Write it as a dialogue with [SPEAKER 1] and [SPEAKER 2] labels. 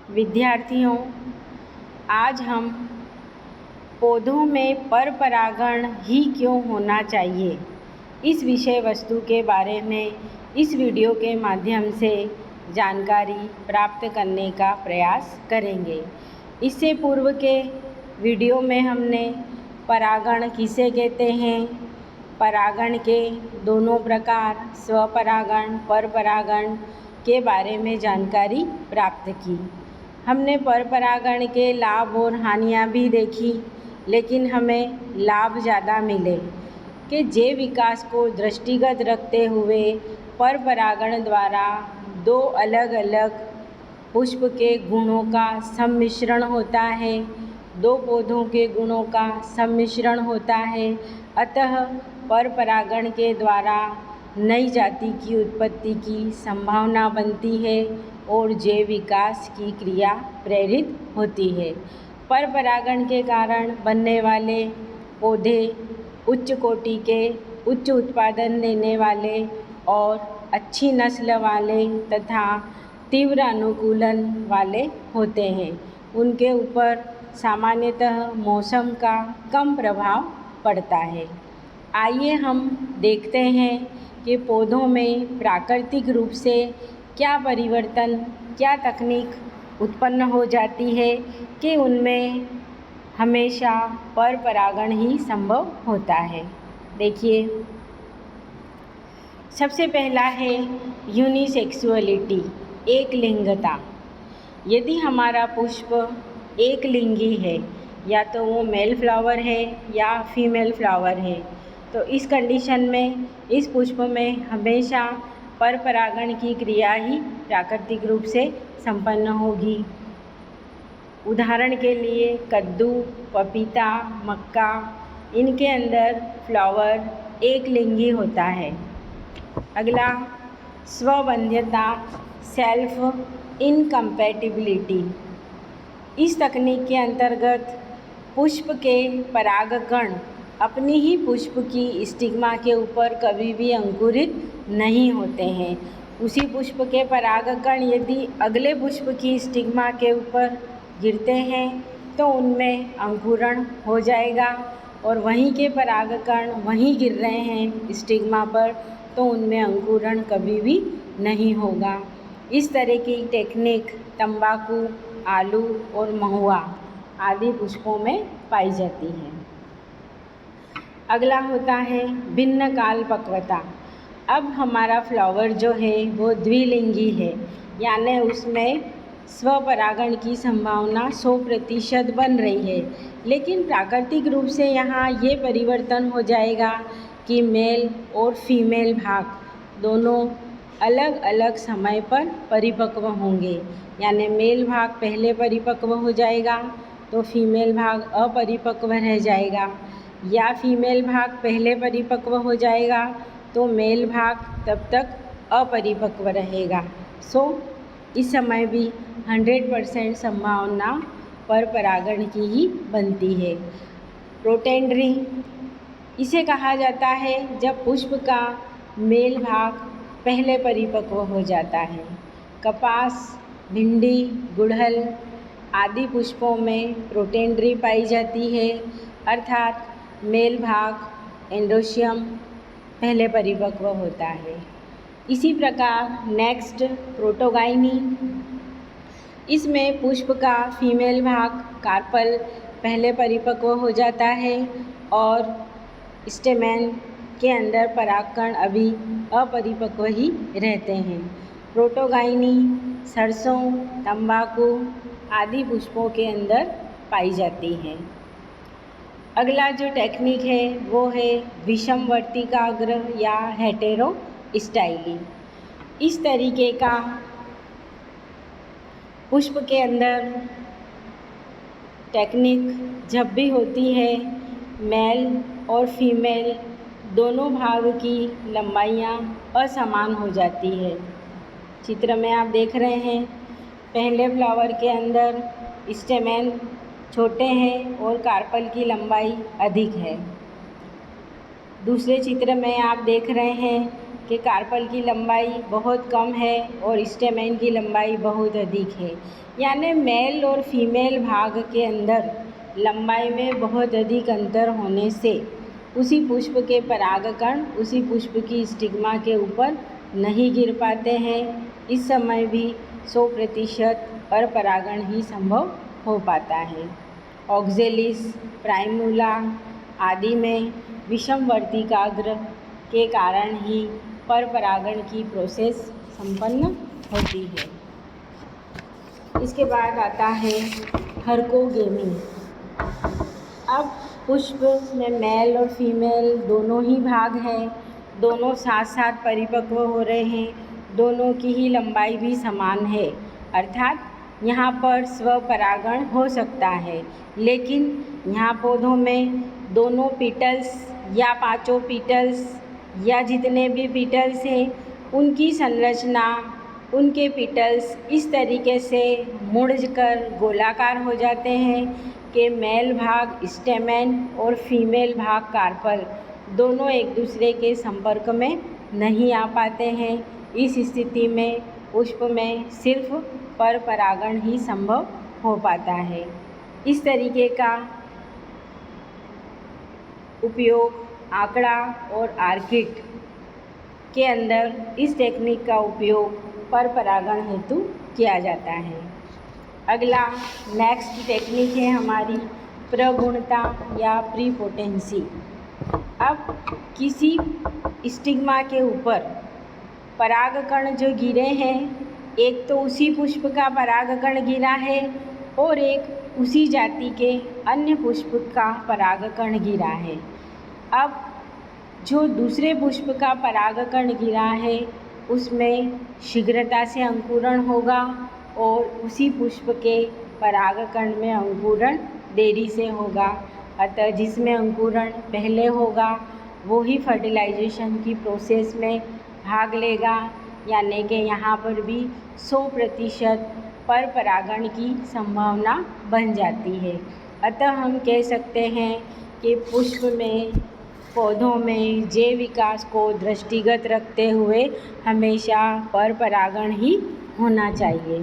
[SPEAKER 1] विद्यार्थियों, आज हम पौधों में पर परागण ही क्यों होना चाहिए, इस विषय वस्तु के बारे में इस वीडियो के माध्यम से जानकारी प्राप्त करने का प्रयास करेंगे। इससे पूर्व के वीडियो में हमने परागण किसे कहते हैं, परागण के दोनों प्रकार स्वपरागण, पर परागण के बारे में जानकारी प्राप्त की। हमने पर परागण के लाभ और हानियाँ भी देखी, लेकिन हमें लाभ ज़्यादा मिले कि जैव विकास को दृष्टिगत रखते हुए पर परागण द्वारा दो अलग अलग पुष्प के गुणों का सम्मिश्रण होता है, दो पौधों के गुणों का सम्मिश्रण होता है। अतः पर परागण के द्वारा नई जाति की उत्पत्ति की संभावना बनती है और जैव विकास की क्रिया प्रेरित होती है। पर परागण के कारण बनने वाले पौधे उच्च कोटि के, उच्च उत्पादन देने वाले और अच्छी नस्ल वाले तथा तीव्र अनुकूलन वाले होते हैं। उनके ऊपर सामान्यतः मौसम का कम प्रभाव पड़ता है। आइए हम देखते हैं कि पौधों में प्राकृतिक रूप से क्या परिवर्तन, क्या तकनीक उत्पन्न हो जाती है कि उनमें हमेशा पर परागण ही संभव होता है। देखिए, सबसे पहला है यूनिसेक्सुअलिटी, एक लिंगता। यदि हमारा पुष्प एक लिंगी है, या तो वो मेल फ्लावर है या फीमेल फ्लावर है, तो इस कंडीशन में इस पुष्प में हमेशा पर परागण की क्रिया ही प्राकृतिक रूप से संपन्न होगी। उदाहरण के लिए कद्दू, पपीता, मक्का, इनके अंदर फ्लावर एक लिंगी होता है। अगला स्वबंध्यता, सेल्फ इनकम्पैटिबिलिटी। इस तकनीक के अंतर्गत पुष्प के परागकण अपनी ही पुष्प की स्टिग्मा के ऊपर कभी भी अंकुरित नहीं होते हैं। उसी पुष्प के परागकण यदि अगले पुष्प की स्टिग्मा के ऊपर गिरते हैं तो उनमें अंकुरण हो जाएगा, और वहीं के परागकण वहीं गिर रहे हैं स्टिग्मा पर, तो उनमें अंकुरण कभी भी नहीं होगा। इस तरह की टेक्निक तंबाकू, आलू और महुआ आदि पुष्पों में पाई जाती है। अगला होता है भिन्न काल पक्वता। अब हमारा फ्लावर जो है वो द्विलिंगी है, यानी उसमें स्वपरागण की संभावना 100% बन रही है, लेकिन प्राकृतिक रूप से यहाँ ये परिवर्तन हो जाएगा कि मेल और फीमेल भाग दोनों अलग अलग समय पर परिपक्व होंगे। यानी मेल भाग पहले परिपक्व हो जाएगा तो फीमेल भाग अपरिपक्व रह जाएगा, या फीमेल भाग पहले परिपक्व हो जाएगा तो मेल भाग तब तक अपरिपक्व रहेगा। इस समय भी 100% संभावना पर परागण की ही बनती है। प्रोटेंड्री इसे कहा जाता है जब पुष्प का मेल भाग पहले परिपक्व हो जाता है। कपास, भिंडी, गुड़हल आदि पुष्पों में प्रोटेंड्री पाई जाती है, अर्थात मेल भाग एंड्रोशियम पहले परिपक्व होता है। इसी प्रकार नेक्स्ट प्रोटोगाइनी, इसमें पुष्प का फीमेल भाग कार्पल पहले परिपक्व हो जाता है और स्टेमेन के अंदर परागकण अभी अपरिपक्व ही रहते हैं। प्रोटोगाइनी सरसों, तंबाकू आदि पुष्पों के अंदर पाई जाती है। अगला जो टेक्निक है वो है विषमवर्तिकाग्र या हेटेरोस्टाइली। इस तरीके का पुष्प के अंदर टेक्निक जब भी होती है, मेल और फीमेल दोनों भाग की लंबाइयाँ असमान हो जाती है। चित्र में आप देख रहे हैं, पहले फ्लावर के अंदर स्टेमेन छोटे हैं और कार्पल की लंबाई अधिक है। दूसरे चित्र में आप देख रहे हैं कि कार्पल की लंबाई बहुत कम है और स्टेमेन की लंबाई बहुत अधिक है, यानी मेल और फीमेल भाग के अंदर लंबाई में बहुत अधिक अंतर होने से उसी पुष्प के परागकण उसी पुष्प की स्टिग्मा के ऊपर नहीं गिर पाते हैं। इस समय भी 100% परपरागण ही संभव हो पाता है। ऑक्जेलिस, प्राइमूला आदि में विषमवर्तिकाग्र के कारण ही परपरागण की प्रोसेस संपन्न होती है। इसके बाद आता है हर्कोगेमी। अब पुष्प में मेल और फीमेल दोनों ही भाग हैं, दोनों साथ साथ परिपक्व हो रहे हैं, दोनों की ही लंबाई भी समान है, अर्थात यहाँ पर स्वपरागण हो सकता है। लेकिन यहाँ पौधों में दोनों पीटल्स या पांचों पीटल्स या जितने भी पीटल्स हैं उनकी संरचना, उनके पीटल्स इस तरीके से मुड़कर गोलाकार हो जाते हैं कि मेल भाग स्टेमेन और फीमेल भाग कार्पल दोनों एक दूसरे के संपर्क में नहीं आ पाते हैं। इस स्थिति में पुष्प में सिर्फ परपरागण ही संभव हो पाता है। इस तरीके का उपयोग आंकड़ा और आर्किड के अंदर इस टेक्निक का उपयोग परपरागण हेतु किया जाता है। अगला नेक्स्ट टेक्निक है हमारी प्रगुणता या प्रीपोटेंसी। अब किसी स्टिग्मा के ऊपर परागकण जो गिरे हैं, एक तो उसी पुष्प का परागकण गिरा है और एक उसी जाति के अन्य पुष्प का परागकण गिरा है। अब जो दूसरे पुष्प का परागकण गिरा है उसमें शीघ्रता से अंकुरण होगा और उसी पुष्प के परागकण में अंकुरण देरी से होगा। अतः जिसमें अंकुरण पहले होगा वो ही फर्टिलाइजेशन की प्रोसेस में भाग लेगा, यानी कि यहाँ पर भी 100% परपरागण की संभावना बन जाती है। अतः हम कह सकते हैं कि पुष्प में, पौधों में जैव विकास को दृष्टिगत रखते हुए हमेशा परपरागण ही होना चाहिए।